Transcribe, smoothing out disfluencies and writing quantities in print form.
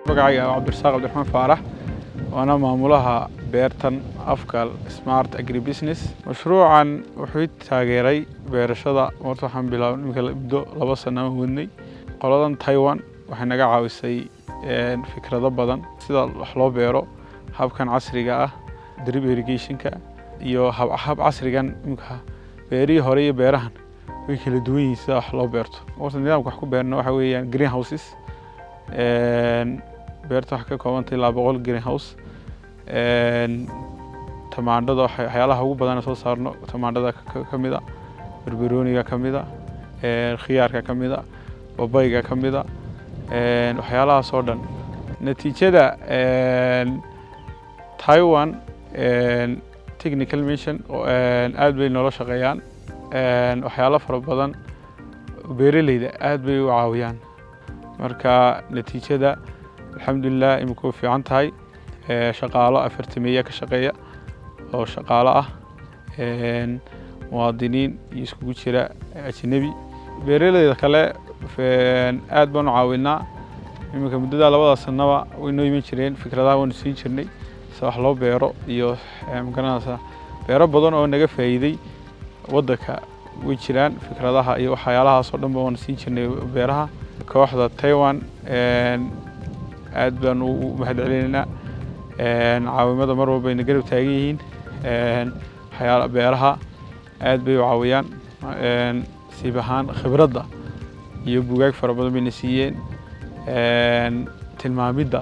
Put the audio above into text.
magacayga waa Cabdirasaaq Cabdiraxmaan Faarax waana maamulaha beertan Afgal Smart Agribusiness. Mashruucan wuxuu taageeray beerashada horta waxaan bilaabnay imika muddo 2 sano wadnay. Qoladan Taiwan waxay naga caawisay fikrado badan sida wax loo beero habkan casriga ah drip irrigation-ka iyo hab casrigan imika beerihii hore iyo beerahan way kala duwan yihiin sida wax loo beerto. Horta nidaamka wax ku beerno waxa weeyaan greenhouses beerta wax ka koobantay 200 greenhouse tamaandhada waxyaalaha ugu badan soo saarno tamaandhada kamida barbarooniga kamida khiyaarka kamida babayga kamida waxyaalaha soo dhan natiijada Taiwan technical mission aad bay nolol shaqeeyaan waxyaalo fara badan beeraleyda aad bay u caawiyaan marka natiijada alxamdulillah imku fiican tahay shaqaalo 40 ka shaqeeya oo shaqaalo ah muwaadiniin isku jira ajnabi beeraleyda kale aad baan u caawinaa imika muddada 2 sanaba way noo iman jireen fikradaha waan siin jirnay si wax loo beero iyo magaranaysa beero badan oo naga faa'iiday wadanka way jiraan fikradaha iyo waxyaalahaas oo dhan baan siin jirnay beeraha kooxda Taiwan aad baan u mahadcelinaynaa caawimada mar walba ay garab taagan yihiin waxyaalaha beeraha aad bay u caawiyaan sibahan khibradda iyo buugaag fara badan bay siiyeen tilmaamida